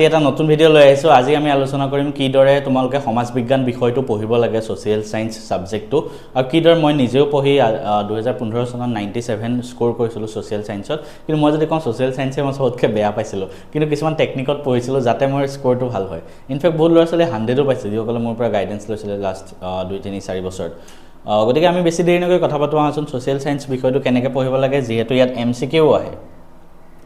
এটা নতুন ভিডিও লৈ আহিছো আজি আমি আলোচনা কৰিম কিদৰে তোমালোকে সমাজ বিজ্ঞান বিষয়টো পঢ়িব লাগে সোশ্যাল সায়েন্স সাবজেক্টটো আৰু কিদৰে মই নিজেও পঢ়ি 2015 চনত 97 স্কোৰ কৰিছিলো সোশ্যাল সায়েন্সত কিন্তু মই যদি কোন সোশ্যাল সায়েন্সে মই সবতকে বেয়া পাইছিলো কিন্তু কিছুমান টেকনিকত পঢ়িছিলো যাতে মোৰ স্কোৰটো ভাল হয় ইনফেক্ট বহুত ল'ৰা-ছোৱালী 100ও পাইছে যিসকলে মোৰ পৰা গাইডেন্স লৈছিলে লাষ্ট 2-3-4 বছৰ গতিকে আমি বেছি দেৰি নকৈ কথা পাতোঁ আছোন সোশ্যাল সায়েন্স বিষয়টো কেনেকৈ পঢ়িব লাগে যেহেতু ইয়াত এমসিকিউ আহে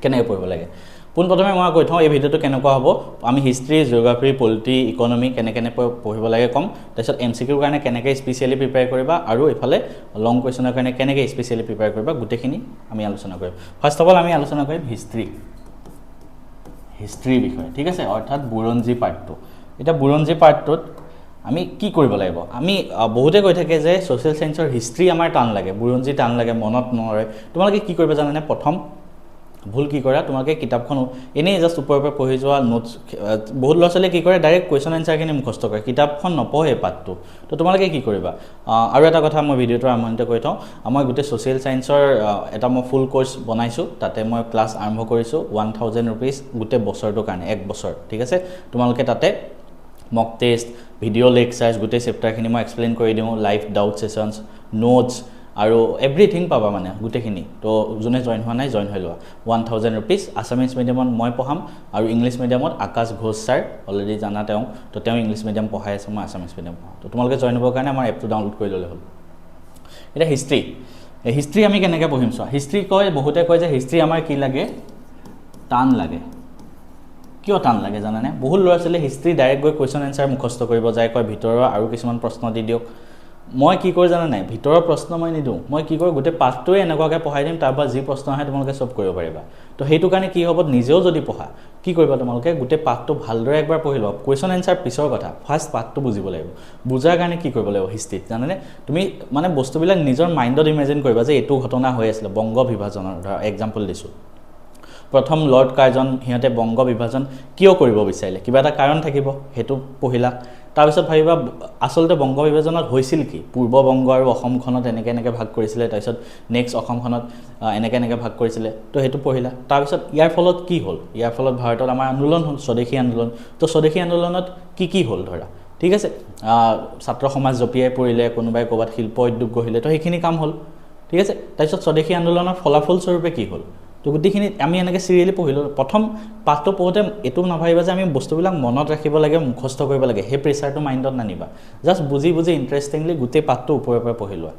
কেনেকৈ পঢ়িব লাগে পোনপ্ৰথমে মই কৈ থওঁ এই ভিডিওটো কেনেকুৱা হ'ব আমি হিষ্ট্ৰি জিওগ্ৰাফি পলিটি ইকোনমি কেনে পঢ়িব লাগে কম তাৰপিছত এমসিকিউৰ কাৰণে কেনেকৈ স্পেশালি প্ৰিপেয়াৰ কৰিবা আৰু ইফালে লং কোৱেশ্চনৰ কাৰণে কেনেকৈ স্পেশালি প্ৰিপেয়াৰ কৰিবা গুটেখিনি আমি আলোচনা কৰিম ফাৰ্স্ট অফ অল আমি আলোচনা কৰিম হিষ্ট্ৰি বিষয় ঠিক আছে অৰ্থাৎ বুৰঞ্জী পাৰ্টটো এটা বুৰঞ্জী পাৰ্টটোত আমি কি কৰিব লাগিব আমি বহুতে কৈ থাকে যে সোশ্যাল সায়েন্সৰ হিষ্ট্ৰি আমাৰ টান লাগে বুৰঞ্জী টান লাগে মনত নৰয় তোমালোকে কি কৰিবা জানানে প্ৰথম ভুল কি কৰা তোমালোকে কিতাপখন এনেই জাস্ট ওপৰৰ পৰা পঢ়ি যোৱা নোটছ বহুত ল'ৰা-ছোৱালীয়ে কি কৰে ডাইৰেক্ট কোৱেশ্চন এনসাৰখিনি মুখস্থ কৰে কিতাপখন নপঢ়ে পাঠটো তো তোমালোকে কি কৰিবা আৰু এটা কথা মই ভিডিওটো আৰম্ভণিতে কৈ থওঁ মই গোটেই সোশ্যাল সায়েন্সৰ এটা মই ফুল কোৰ্স বনাইছো তাতে মই ক্লাছ আৰম্ভ কৰিছো 1000 रुपीस গোটেই বছৰটোৰ কাৰণে এক বছৰ ঠিক আছে তোমালোকে তাতে মক টেষ্ট ভিডিও লেকচাৰ্ছ গোটেই চেপ্টাৰখিনি মই এক্সপ্লেইন কৰি দিওঁ লাইভ ডাউট সেশনছ নোটছ আৰু এভৰিথিং পাবা মানে গুটেখিনি তো জুনে জয়েন হোৱা নাই জয়েন হৈ লোৱা 1000 रुपीस আসামিজ মিডিয়ামত মই পঢ়াম আৰু ইংলিশ মিডিয়ামত আকাশ ঘোষ স্যাৰ অলৰেডি জানা তো তেওঁ ইংলিশ মিডিয়াম পঢ়াই আছে মই আসামিজ মিডিয়াম পঢ়াওঁ তো তোমালোকে জয়েন হ'বৰ কাৰণে আমাৰ এপটো ডাউনলোড কৰি ল'লে হ'ল এটা হিষ্ট্ৰি আমি কেনেকৈ পঢ়িম চোৱা হিষ্ট্ৰি কয় বহুতে কয় যে হিষ্ট্ৰি আমাৰ কি লাগে টান লাগে কিয় টান লাগে জানানে বহুত ল'ৰা-ছোৱালী হিষ্ট্ৰি ডাইৰেক্ট গৈ কোৱেশ্চন এনসাৰ মুখস্থ কৰিব যায় কয় ভিতৰৰ আৰু কিছুমান প্ৰশ্ন দি দিয়ক মই কি কৰো জানা নাই ভিতৰৰ প্ৰশ্ন মই নিদু মই কি কৰো গোটেই পাঠটোৱে এনেকুৱাকৈ পঢ়াই দিম তাৰপৰা যি প্ৰশ্ন আহে তোমালোকে সব কৰিব পাৰিবা তো হেতু কাৰণে কি হ'ব নিজেও যদি পঢ়া কি কৰিবা তোমালোকে গোটেই পাঠটো ভালদৰে একবাৰ পঢ়ি লওক কোৱেশ্চন এনসাৰ পিছৰ কথা ফাৰ্স্ট পাঠটো বুজিব লাগিব বুজাৰ কাৰণে কি কৰিব লাগিব হিষ্ট্ৰিত জানানে তুমি মানে বস্তুবিলাক নিজৰ মাইণ্ডত ইমেজিন কৰিবা যে এটো ঘটনা হৈ আছিল বংগ বিভাজনৰ ধৰা এক্সাম্পল দিছো প্ৰথম লৰ্ড কাৰ্জন হিয়তে বংগ বিভাজন কিয় কৰিব বিচাৰিলে কিবা এটা কাৰণ থাকিব হেতু পঢ়িলা তাৰপিছত ভাবিবা আসলতে বংগ বিভাজনত হৈছিল কি পূৰ্ব বংগ আৰু অসমখনত এনেকে ভাগ কৰিছিলে তাৰপিছত নেক্সট অসমখনত এনেকে ভাগ কৰিছিলে তো হেতু পঢ়িলা তাৰপিছত ইয়াৰ ফলত কি হ'ল ইয়াৰ ফলত ভাৰতত আমাৰ আন্দোলন হ'ল স্বদেশী আন্দোলন তো স্বদেশী আন্দোলনত কি হ'ল ধৰা ঠিক আছে ছাত্ৰ সমাজ জপিয়াই পৰিলে কোনোবাই ক'বাত শিল্প উদ্যোগ গঢ়িলে তো সেইখিনি কাম হ'ল ঠিক আছে তাৰপিছত স্বদেশী আন্দোলনৰ ফলাফল স্বৰূপে কি হ'ল তো গুটিখিনি আমি এনেকে সিৰিয়ালি পঢ়িলো প্ৰথম পাঠটো পঢ়োতে এটো নাভাবিবা যে আমি বস্তুবিলাক মনত ৰাখিব লাগে মুখস্থ কৰিব লাগে হে প্ৰেছাৰটো মাইণ্ডত নানিবা জাস্ট বুজি ইন্টাৰেষ্টিংলি গোটেই পাঠটো ওপৰৰ পৰা পঢ়িলোৱা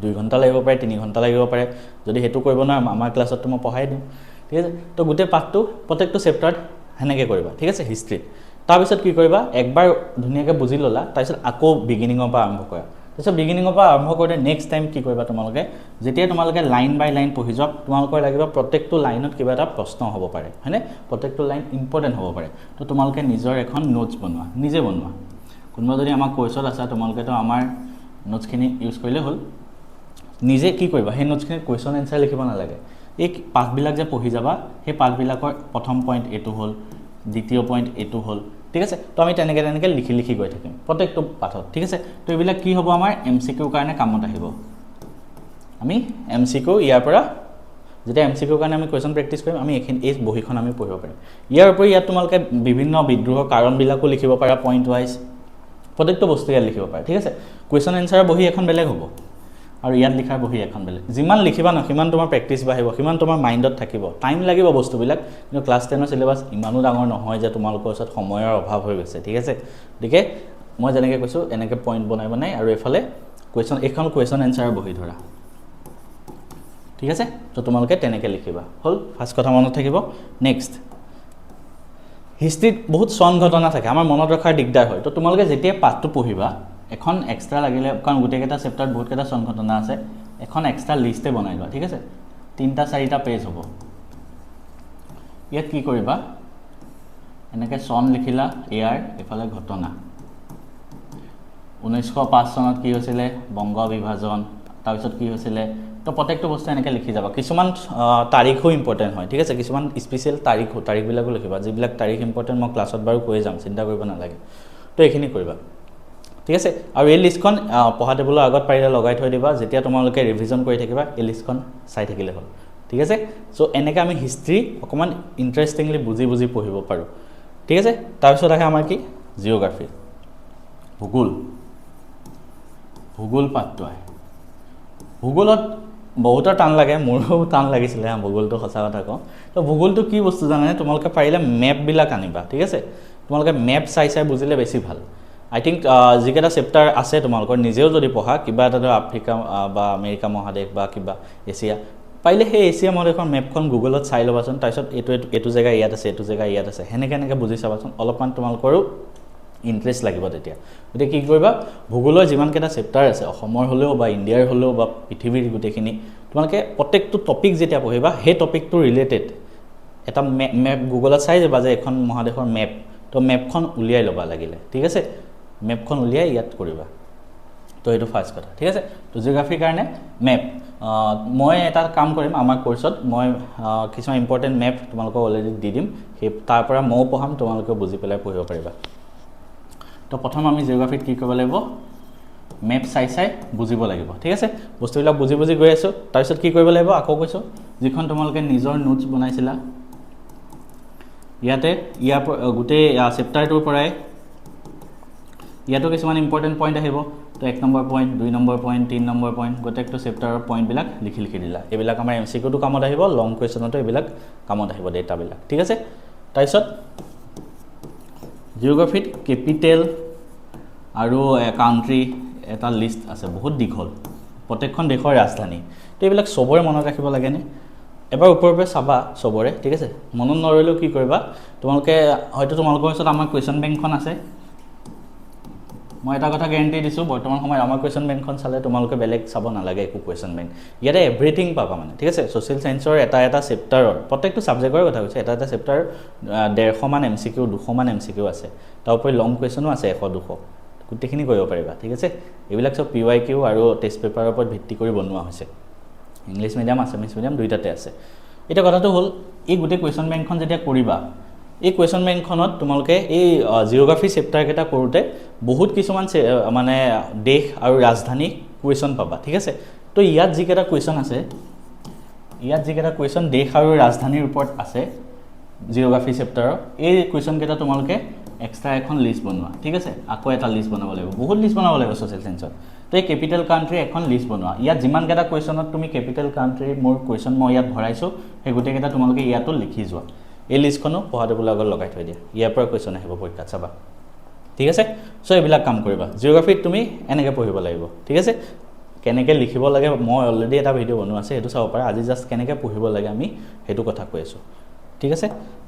2 ঘণ্টা লাগিব পাৰে 3 ঘণ্টা লাগিব পাৰে যদি হেতু কৰিব না আমাৰ ক্লাছত মই পঢ়াই দিম ঠিক আছে তো গোটেই পাঠটো প্ৰত্যেকটো চেপ্টাৰত হেনেকে কৰিবা ঠিক আছে হিষ্ট্ৰি তাৰপিছত কি কৰিবা একবাৰ ধুনীয়াকৈ বুজি ললা তাৰপিছত আকৌ বিগিনিঙৰ পৰা আৰম্ভ কৰা তাৰপিছত বিগিনিঙৰ পৰা আৰম্ভ কৰোঁতে নেক্সট টাইম কি কৰিবা তোমালোকে যেতিয়া তোমালোকে লাইন বাই লাইন পঢ়ি যোৱা তোমালোকৰ লাগিব প্ৰত্যেকটো লাইনত কিবা এটা প্ৰশ্ন হ'ব পাৰে হয়নে প্ৰত্যেকটো লাইন ইম্পৰ্টেন্ট হ'ব পাৰে তো তোমালোকে নিজৰ এখন নোটছ বনোৱা নিজে বনোৱা কোনোবা যদি আমাৰ কোৰ্সত আছে তোমালোকে তো আমাৰ নোটছখিনি ইউজ কৰিলে হ'ল নিজে কি কৰিবা সেই নোটছখিনি কোৱেশ্চন এনসাৰ লিখিব নালাগে এই পাঠবিলাক যে পঢ়ি যাবা সেই পাঠবিলাকৰ প্ৰথম পইণ্ট এটো হ'ল দ্বিতীয় পইণ্ট এটো হ'ল ঠিক আছে তো আমি তেনেকে লিখি গৈ থাকিম প্ৰত্যেকটো পাঠত ঠিক আছে তো এইবিলাক কি হ'ব আমাৰ এমসিকিউৰ কাৰণে কামত আহিব আমি এমসিকিউ ইয়াৰ পৰা যেতিয়া এমসিকিউৰ কাৰণে আমি কোৱেশ্চন প্ৰেক্টিছ কৰিম আমি এই বহিখন আমি পঢ়িব পাৰিম ইয়াৰ উপৰি ইয়াত তোমালোকে বিভিন্ন বিদ্ৰোহৰ কাৰণবিলাকো লিখিব পাৰা পইণ্ট ওয়াইজ প্ৰত্যেকটো বস্তু ইয়াত লিখিব পাৰা ঠিক আছে কোৱেশ্চন এনসাৰৰ বহি এখন বেলেগ হ'ব আৰু ইয়াত লিখাৰ বহি এখন বেলেগ যিমান লিখিবা না সিমান তোমাৰ প্ৰেক্টিছ বাঢ়িব সিমান তোমাৰ মাইণ্ডত থাকিব টাইম লাগিব বস্তুবিলাক কিন্তু ক্লাছ 10 ৰ সিলেবাস ইমানো ডাঙৰ নহয় যে তোমালোকৰ ওচৰত সময়ৰ অভাৱ হৈ গৈছে ঠিক আছে গতিকে মই যেনেকৈ কৈছো এনেকৈ পইণ্ট বনাই আৰু এফালে এখন কোৱেশ্চন এনসাৰৰ বহি ধৰা ঠিক আছে তো তোমালোকে তেনেকৈ লিখিবা হল ফাৰ্স্ট কথা মনত থাকিব নেক্সট হিষ্ট্ৰিত বহুত সন ঘটনা থাকে আমাৰ মনত ৰখাৰ দিগদাৰ হয় তো তোমালোকে যেতিয়া পাঠটো পঢ়িবা এখন এক্সট্ৰা লাগিলে কাৰণ গুটেকেটা চেপ্টাৰত বহুত কেটা সন ঘটনা আছে এখন এক্সট্ৰা লিষ্টে বনাই লোৱা ঠিক আছে 3-4টা পেজ হ'ব ইয়াত কি কৰিবা এনেকে সন লিখিলা ইয়াৰ এফালে ঘটনা 1905 চনত কি হৈছিলে বংগ বিভাজন তাৰপিছত কি হৈছিলে তো প্ৰত্যেকটো বস্তু এনেকে লিখি যাবা কিছুমান তাৰিখো ইম্পৰ্টেন্ট হয় ঠিক আছে কিছুমান স্পেশাল তাৰিখবিলাকো লিখিবা যিবিলাক তাৰিখ ইম্পৰ্টেন্ট মই ক্লাছত বাৰু কৈ যাম চিন্তা কৰিব নালাগে তো এইখিনি কৰিবা ঠিক আছে আৰু এই লিষ্টখন পঢ়া টেবুলৰ আগত পাৰিলে লগাই থৈ দিবা যেতিয়া তোমালোকে ৰিভিজন কৰি থাকিবা এই লিষ্টখন চাই থাকিলে হ'ল ঠিক আছে সো এনেকা আমি হিষ্ট্ৰি অকমান ইন্টাৰেষ্টিংলি বুজি পঢ়িব পাৰো ঠিক আছে তাৰপিছত আহে আমাৰ কি জিঅ'গ্ৰাফি ভূগোল পাঠটো আহে ভূগোলত বহুতৰ টান লাগে মোৰো টান লাগিছিলে ভূগোলটো সঁচা কথা কওঁ তো ভূগোলটো কি বস্তু জানানে তোমালোকে পাৰিলে মেপবিলাক আনিবা ঠিক আছে তোমালোকে মেপ চাই বুজিলে বেছি ভাল আই থিংক যিকেইটা চেপ্টাৰ আছে তোমালোকৰ নিজেও যদি পঢ়া কিবা এটা ধৰ আফ্ৰিকা বা আমেৰিকা মহাদেশ বা কিবা এছিয়া পাৰিলে সেই এছিয়া মহাদেশৰ মেপখন গুগলত চাই ল'বাচোন তাৰপিছত এইটো জেগা ইয়াত আছে এইটো জেগা ইয়াত আছে সেনেকৈ বুজি চাবাচোন অলপমান তোমালোকৰো ইণ্টাৰেষ্ট লাগিব তেতিয়া গতিকে কি কৰিবা ভূগোলৰ যিমানকেইটা চেপ্টাৰ আছে অসমৰ হ'লেও বা ইণ্ডিয়াৰ হ'লেও বা পৃথিৱীৰ গোটেইখিনি তোমালোকে প্ৰত্যেকটো টপিক যেতিয়া পঢ়িবা সেই টপিকটো ৰিলেটেড এটা মেপ গুগলত চাই যাবা যে এখন মহাদেশৰ মেপ তো মেপখন উলিয়াই ল'বা লাগিলে ঠিক আছে মেপখন উলিয়াই ইয়াত কৰিবা তো এইটো ফাৰ্ষ্ট কথা ঠিক আছে তো জিঅ'গ্ৰাফিৰ কাৰণে মেপ মই এটা কাম কৰিম আমাৰ কোৰ্চত মই কিছুমান ইম্পৰ্টেণ্ট মেপ তোমালোকক অলৰেডি দি দিম সেই তাৰ পৰা ময়ো পঢ়াম তোমালোকে বুজি পেলাই পঢ়িব পাৰিবা তো প্ৰথম আমি জিঅ'গ্ৰাফিত কি কৰিব লাগিব মেপ চাই বুজিব লাগিব ঠিক আছে বস্তুবিলাক বুজি গৈ আছোঁ তাৰপিছত কি কৰিব লাগিব আকৌ কৈছোঁ যিখন তোমালোকে নিজৰ নোটছ বনাইছিলা ইয়াতে ইয়াৰ গোটেই চেপ্টাৰটোৰ পৰাই ইয়াতো কিছুমান ইম্পৰ্টেণ্ট পইণ্ট আহিব তো 1 number point 2 number point 3 number point গোটেইটো চেপ্টাৰৰ পইণ্টবিলাক লিখি দিলা এইবিলাক আমাৰ MCQটো কামত আহিব লং কুৱেশ্যনতো এইবিলাক কামত আহিব ডেটাবিলাক ঠিক আছে তাৰপিছত জিঅ'গ্ৰাফিত কেপিটেল আৰু কাউণ্ট্ৰি এটা লিষ্ট আছে বহুত দীঘল প্ৰত্যেকখন দেশৰ ৰাজধানী তো এইবিলাক চবৰে মনত ৰাখিব লাগেনে এবাৰ ওপৰৰ চাবা চবৰে ঠিক আছে মনত নৰলেও কি কৰিবা তোমালোকে হয়তো তোমালোকৰ ওচৰত আমাৰ কুৱেশ্যন বেংকখন আছে মই এটা কথা গ্যাৰান্টি দিছোঁ বৰ্তমান সময়ত আমাৰ কুৱেশ্যন বেংকখন চালে তোমালোকে বেলেগ চাব নালাগে একো কুৱেশ্যন বেংক ইয়াতে এভৰিথিং পাবা মানে ঠিক আছে ছ'চিয়েল চায়েন্সৰ এটা চেপ্টাৰৰ প্ৰত্যেকটো ছাবজেক্টৰ কথা কৈছে এটা চেপ্টাৰ 150 মান MCQ 200 মান MCQ আছে তাৰ উপৰি লং কুৱেশ্যনো আছে 100 200 গোটেইখিনি কৰিব পাৰিবা ঠিক আছে এইবিলাক চব PYQ আৰু টেষ্ট পেপাৰৰ ওপৰত ভিত্তি কৰি বনোৱা হৈছে ইংলিছ মিডিয়াম আছামিছ মিডিয়াম দুইটাতে আছে এটা কথাটো হ'ল এই গোটেই কুৱেশ্যন বেংকখন যেতিয়া কৰিবা এই কুৱেশ্যন বেংকখনত তোমালোকে এই জিঅ'গ্ৰাফি চেপ্টাৰকেইটা কৰোঁতে বহুত কিছুমান মানে দেশ আৰু ৰাজধানী কুৱেশ্যন পাবা ঠিক আছে তো ইয়াত যিকেইটা কুৱেশ্যন আছে ইয়াত যিকেইটা কুৱেশ্যন দেশ আৰু ৰাজধানীৰ ওপৰত আছে জিঅ'গ্ৰাফি চেপ্টাৰৰ এই কুৱেশ্যনকেইটা তোমালোকে এক্সট্ৰা এখন লিষ্ট বনোৱা ঠিক আছে আকৌ এটা লিষ্ট বনাব লাগিব বহুত লিষ্ট বনাব লাগিব ছ'চিয়েল চায়েন্সত তো এই কেপিটেল কাণ্ট্ৰি এখন লিষ্ট বনোৱা ইয়াত যিমানকেইটা কুৱেশ্যনত তুমি কেপিটেল কাণ্ট্ৰিৰ মোৰ কুৱেশ্যন মই ইয়াত ভৰাইছোঁ সেই গোটেইকেইটা তোমালোকে ইয়াতো লিখি যোৱা এই লিষ্টখনো পঢ়া টেবুলৰ আগত লগাই থৈ দিয়া ইয়াৰ পৰা কুৱেশ্যন আহিব পৰীক্ষাত চাবা ঠিক আছে চ' এইবিলাক কাম কৰিবা জিঅ'গ্ৰাফিত তুমি এনেকৈ পঢ়িব লাগিব ঠিক আছে কেনেকৈ লিখিব লাগে মই অলৰেডি এটা ভিডিঅ' বনোৱা আছে সেইটো চাব পাৰা আজি জাষ্ট কেনেকৈ পঢ়িব লাগে আমি সেইটো কথা কৈ আছোঁ ঠিক আছে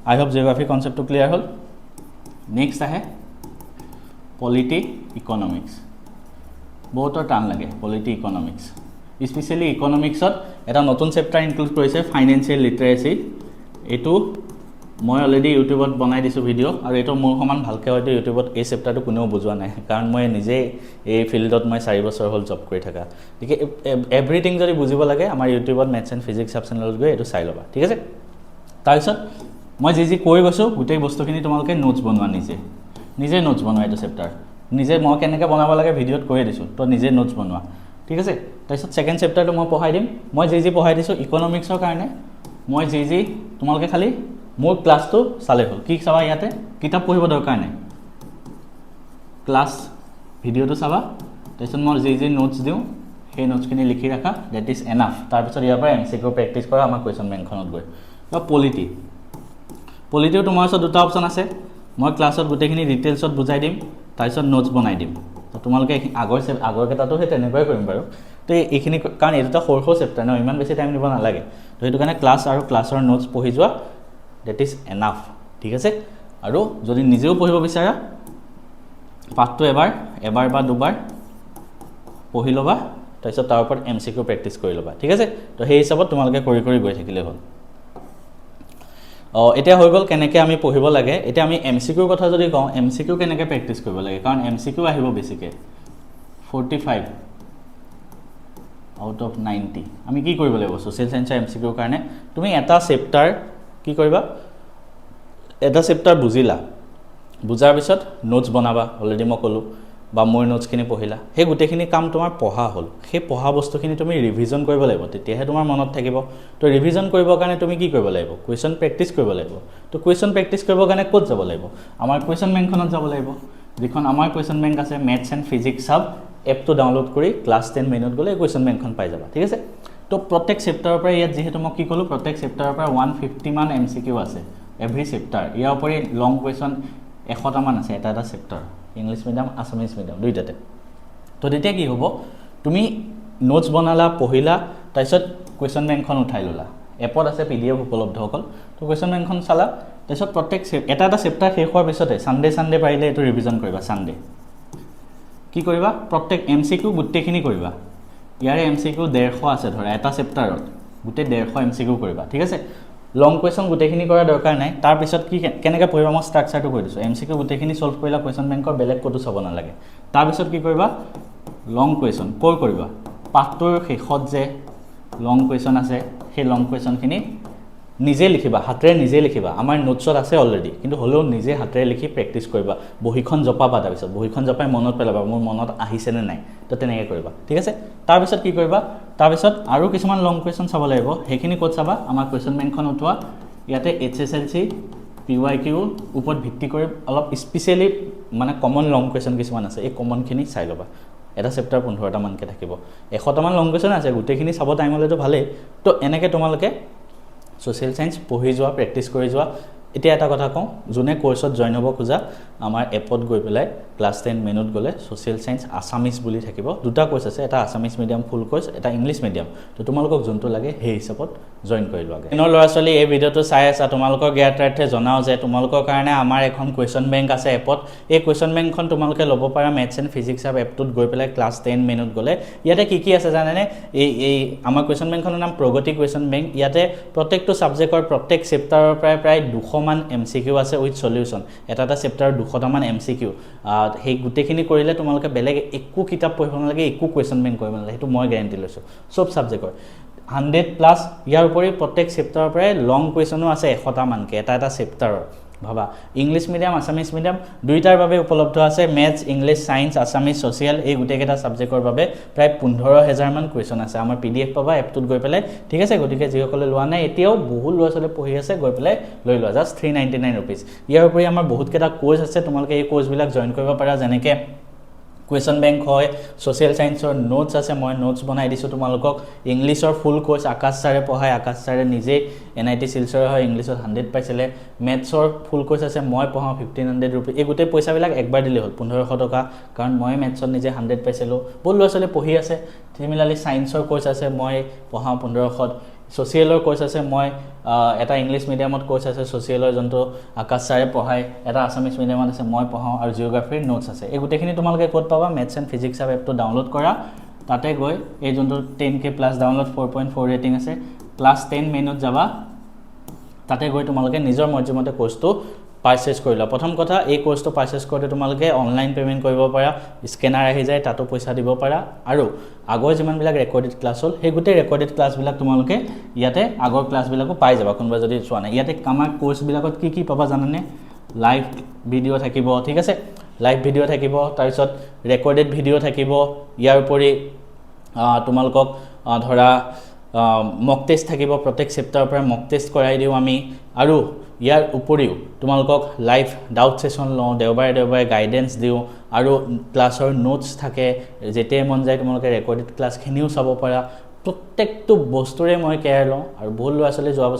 আই হোপ জিঅ'গ্ৰাফি কনচেপ্টটো ক্লিয়াৰ হ'ল নেক্সট আহে পলিটি ইকনমিক্স বহুতৰ টান লাগে পলিটি ইকনমিক্স স্পেচিয়েলি ইকনমিক্সত এটা নতুন চেপ্টাৰ ইনক্লুড কৰিছে ফাইনেন্সিয়েল লিটাৰেচি এইটো মই অলৰেডি ইউটিউবত বনাই দিছোঁ ভিডিঅ' আৰু এইটো মোৰ সমান ভালকৈ হয়তো ইউটিউবত এই চেপ্টাৰটো কোনেও বুজোৱা নাই কাৰণ মই নিজেই এই ফিল্ডত মই 4 বছৰ হ'ল জব কৰি থকা গতিকে এভৰিথিং যদি বুজিব লাগে আমাৰ ইউটিউবত মেথছ এণ্ড ফিজিক্স চাব চেনেলত গৈ এইটো চাই ল'বা ঠিক আছে তাৰপিছত মই যি কৈ গৈছোঁ গোটেই বস্তুখিনি তোমালোকে নোটছ বনোৱা নিজে নোটছ বনোৱা এইটো চেপ্টাৰ নিজে মই কেনেকৈ বনাব লাগে ভিডিঅ'ত কৈয়ে দিছোঁ তো নিজে নোটছ বনোৱা ঠিক আছে তাৰপিছত ছেকেণ্ড চেপ্টাৰটো মই পঢ়াই দিম মই যি পঢ়াই দিছোঁ ইকনমিক্সৰ কাৰণে মই যি তোমালোকে খালি মোৰ ক্লাছটো চালে হ'ল কি চাবা ইয়াতে কিতাপ পঢ়িব দৰকাৰ নাই ক্লাছ ভিডিঅ'টো চাবা তাৰপিছত মই যি নোটছ দিওঁ সেই নোটছখিনি লিখি ৰাখা ডেট ইজ এনাফ তাৰপিছত ইয়াৰ পৰা MCQ প্ৰেক্টিছ কৰা আমাৰ কুৱেশ্যন বেংকখনত গৈ বা পলিটিও তোমাৰ ওচৰত দুটা অপশ্যন আছে মই ক্লাছত গোটেইখিনি ডিটেইলছত বুজাই দিম তাৰপিছত নোটছ বনাই দিম তো তোমালোকে আগৰকেইটাতো সেই তেনেকুৱাই কৰিম বাৰু তো এইখিনি কাৰণ এই দুটা সৰু চেপ্টাৰ ন ইমান বেছি টাইম দিব নালাগে তো সেইটো কাৰণে ক্লাছ আৰু ক্লাছৰ নোটছ পঢ়ি যোৱা ডেট ইজ এনাফ ঠিক আছে আৰু যদি নিজেও পঢ়িব বিচাৰা পাঠটো এবাৰ বা দুবাৰ পঢ়ি ল'বা তাৰপিছত তাৰ ওপৰত MCQ প্ৰেক্টিছ কৰি ল'বা ঠিক আছে তো সেই হিচাপত তোমালোকে কৰি গৈ থাকিলে হ'ল এতিয়া হৈ গ'ল কেনেকৈ আমি পঢ়িব লাগে এতিয়া আমি MCQৰ কথা যদি কওঁ MCQ কেনেকৈ প্ৰেক্টিছ কৰিব লাগে কাৰণ MCQ আহিব বেছিকৈ 45 আউট অফ 90 আমি কি কৰিব লাগিব ছ'চিয়েল চায়েন্সৰ MCQৰ কাৰণে তুমি এটা চেপ্টাৰ কি কৰিবা এটা চেপ্টাৰ বুজিলা বুজাৰ পিছত নোটছ বনাবা অলৰেডি মই ক'লোঁ বা মোৰ নোটছখিনি পঢ়িলা সেই গোটেইখিনি কাম তোমাৰ পঢ়া হ'ল সেই পঢ়া বস্তুখিনি তুমি ৰিভিজন কৰিব লাগিব তেতিয়াহে তোমাৰ মনত থাকিব তো ৰিভিজন কৰিবৰ কাৰণে তুমি কি কৰিব লাগিব কুৱেশ্যন প্ৰেক্টিছ কৰিব লাগিব তো কুৱেশ্যন প্ৰেক্টিছ কৰিবৰ কাৰণে ক'ত যাব লাগিব আমাৰ কুৱেশ্যন বেংকখনত যাব লাগিব যিখন আমাৰ কুৱেশ্যন বেংক আছে মেথছ এণ্ড ফিজিক্স হাব এপটো ডাউনলোড কৰি ক্লাছ 10 মেইনত গ'লে কুৱেশ্যন বেংকখন পাই যাবা ঠিক আছে তো প্ৰত্যেক চেপ্টাৰৰ পৰা ইয়াত যিহেতু মই কি ক'লোঁ প্ৰত্যেক চেপ্টাৰৰ পৰা 150 মান MCQ আছে এভৰি চেপ্টাৰ ইয়াৰ উপৰি লং কুৱেশ্যন 100টা মান আছে এটা chapter English medium Assamese medium দুইটাতে তো তেতিয়া কি হ'ব তুমি নোটছ বনালা পঢ়িলা তাৰপিছত কুৱেশ্যন বেংকখন উঠাই ল'লা এপত আছে PDF উপলব্ধ অকল তো কুৱেশ্যন বেংকখন চালা তাৰপিছত প্ৰত্যেক এটা চেপ্টাৰ শেষ হোৱাৰ পিছতে ছানডে পাৰিলে এইটো ৰিভিজন কৰিবা ছানডে কি কৰিবা প্ৰত্যেক MCQ গোটেইখিনি কৰিবা ইয়াৰে MCQ 150 আছে ধৰা এটা চেপ্টাৰত গোটেই 150 MCQ কৰিবা ঠিক আছে লং কুৱেশ্যন গোটেইখিনি কৰা দৰকাৰ নাই তাৰপিছত কি কেনেকৈ পঢ়িবা মই ষ্ট্ৰাকচাৰটো কৈ দিছোঁ MCQ গোটেইখিনি সলভ কৰিলা কুৱেশ্যন বেংকৰ বেলেগ ক'তো চাব নালাগে তাৰপিছত কি কৰিবা লং কুৱেশ্যন ক'ৰ কৰিবা পাঠটোৰ শেষত যে লং কুৱেশ্যন আছে সেই লং কুৱেশ্যনখিনি নিজে লিখিবা হাতেৰে নিজে লিখিবা আমাৰ নোটছত আছে অলৰেডি কিন্তু হ'লেও নিজে হাতেৰে লিখি প্ৰেক্টিছ কৰিবা বহিখন জপাবা তাৰপিছত বহিখন জপাই মনত পেলাবা মোৰ মনত আহিছেনে নাই তো তেনেকৈ কৰিবা ঠিক আছে তাৰপিছত কি কৰিবা তাৰপিছত আৰু কিছুমান লং কুৱেশ্যন চাব লাগিব সেইখিনি ক'ত চাবা আমাৰ কুৱেশ্যন বেংকখন উঠোৱা ইয়াতে HSLC PYQ ওপৰত ভিত্তি কৰি অলপ স্পেচিয়েলি মানে কমন লং কুৱেশ্যন কিছুমান আছে এই কমনখিনি চাই ল'বা এটা চেপ্টাৰ 15টা মানকৈ থাকিব 100টা মান লং কুৱেশ্যন আছে গোটেইখিনি চাব টাইম হ'লেতো ভালেই তো এনেকৈ তোমালোকে সোশ্যাল সায়েন্স পঢ়ি যোৱা প্ৰেক্টিছ কৰি যোৱা এতিয়া এটা কথা কওঁ যোনে কোৰ্সত জয়েন হ'ব খোজা আমাৰ এপত গৈ পেলাই ক্লাছ 10 মেইনত গ'লে সোশ্যাল সায়েন্স আছামিজ বুলি থাকিব দুটা কোৰ্স আছে এটা আছামিজ মিডিয়াম ফুল কোৰ্স এটা ইংলিছ মিডিয়াম তো তোমালোকক যোনটো লাগে সেই হিচাপত জয়েন কৰি লোৱাগে এনৰ ল'ৰা ছোৱালী এই ভিডিঅ'টো চাই আছা তোমালোকৰ জ্ঞাতাৰ্থে জনাও যে তোমালোকৰ কাৰণে আমাৰ এখন কুৱেশ্যন বেংক আছে এপত এই কুৱেশ্যন বেংকখন তোমালোকে ল'ব পাৰা মেথছ এণ্ড ফিজিক্স হাব এপটোত গৈ পেলাই ক্লাছ 10 মেইনত গ'লে ইয়াতে কি আছে জানেনে এই আমাৰ কুৱেশ্যন বেংকখনৰ নাম প্ৰগতি কুৱেশ্যন বেংক ইয়াতে প্ৰত্যেকটো সাবজেক্টৰ প্ৰত্যেক চেপ্টাৰৰ প্ৰায় 200 মান MCQ আছে উইথ সলিউশন এটা চেপ্টাৰ 200টা মান MCQ সেই গোটেইখিনি কৰিলে তোমালোকে বেলেগ একো কিতাপ পঢ়িব নালাগে একো কুৱেশ্যন বেংক কৰিব নালাগে সেইটো মই গ্যাৰান্টি লৈছোঁ সব সাবজেক্টৰ 100+ ইয়াৰ উপৰি প্ৰত্যেক চেপ্টাৰৰ পৰা লং কুৱেশ্যনো আছে 100টা মানকে এটা চেপ্টাৰৰ ভাবা ইংলিছ মিডিয়াম আছামিজ মিডিয়াম দুইটাৰ বাবে উপলব্ধ আছে maths English science Assamese social এই গোটেইকেইটা সাবজেক্টৰ বাবে প্ৰায় 15000 মান কুৱেশ্যন আছে আমাৰ PDF পাবা এপটোত গৈ পেলাই ঠিক আছে গতিকে যিসকলে লোৱা নাই এতিয়াও বহুত ল'ৰা ছোৱালী পঢ়ি আছে গৈ পেলাই লৈ লোৱা জাষ্ট 399 rupees ইয়াৰ উপৰি আমাৰ বহুত কেইটা কোৰ্স আছে তোমালোকে এই কোৰ্সবিলাক জয়েন কৰিব পাৰা যেনেকৈ কুৱেশ্যন বেংক হয় সোশ্যাল সায়েন্সৰ নোটছ আছে মই নোটছ বনাই দিছোঁ তোমালোকক ইংলিছৰ ফুল কোৰ্স আকাশ ছাৰে পঢ়ায় আকাশ ছাৰে নিজে NIT শিলচৰ হয় ইংলিছত 100 পাইছিলে মেথছৰ ফুল কোৰ্স আছে মই পঢ়াওঁ 1500 rupees এই গোটেই পইচাবিলাক একবাৰ দিলে হ'ল 1500 টকা কাৰণ মই মেথছত নিজে 100 পাইছিলোঁ বহুত ল'ৰা ছোৱালী পঢ়ি আছে সিমিলাৰলি সায়েন্সৰ কোৰ্স আছে মই পঢ়াওঁ 1500 সোশ্যালৰ কোৰ্স আছে মই এটা ইংলিছ মিডিয়ামত কোৰ্স আছে সোশ্যালৰ যোনটো আকাশ ছাৰে পঢ়ায় এটা আছামিজ মিডিয়ামত আছে মই পঢ়াওঁ আৰু জিঅ'গ্ৰাফিৰ নোটছ আছে এই গোটেইখিনি তোমালোকে ক'ত পাবা মেথছ এণ্ড ফিজিক্স হাব এপটো ডাউনলোড কৰা তাতে গৈ এই যোনটো 10K+ ডাউনলোড 4.4 ৰেটিং আছে ক্লাছ 10 মেইনত যাবা তাতে গৈ তোমালোকে নিজৰ মৰ্জিমতে কোৰ্সটো পাৰচেজ কৰি লোৱা প্ৰথম কথা এই কোৰ্সটো পাৰচেজ কৰোঁতে তোমালোকে অনলাইন পেমেন্ট কৰিব পাৰা স্কেনাৰ আহি যায় তাতো পইচা দিব পাৰা আৰু আগৰ যিমানবিলাক ৰেকৰ্ডেড ক্লাছ হ'ল সেই গোটেই ৰেকৰ্ডেড ক্লাছবিলাক তোমালোকে ইয়াতে আগৰ ক্লাছবিলাকো পাই যাবা কোনোবা যদি চোৱা নাই ইয়াতে আমাৰ কোৰ্সবিলাকত কি পাবা জানানে লাইভ ভিডিঅ' থাকিব ঠিক আছে লাইভ ভিডিঅ' থাকিব তাৰপিছত ৰেকৰ্ডেড ভিডিঅ' থাকিব ইয়াৰ উপৰি তোমালোকক ধৰা মক টেষ্ট থাকিব প্ৰত্যেক চেপ্টাৰৰ পৰা মক টেষ্ট কৰাই দিওঁ আমি আৰু ইয়াৰ উপৰিও তোমালোকক লাইভ ডাউট সেশন লওঁ দেওবাৰে গাইডেন্স দিওঁ আৰু ক্লাছৰ নোটছ থাকে যেতিয়াই মন যায় তোমালোকে ৰেকৰ্ডেড ক্লাছখিনিও চাব পাৰা প্ৰত্যেকটো বস্তুৰে মই কেয়াৰ লওঁ আৰু বহুত ল'ৰা ছোৱালী যোৱা বছৰ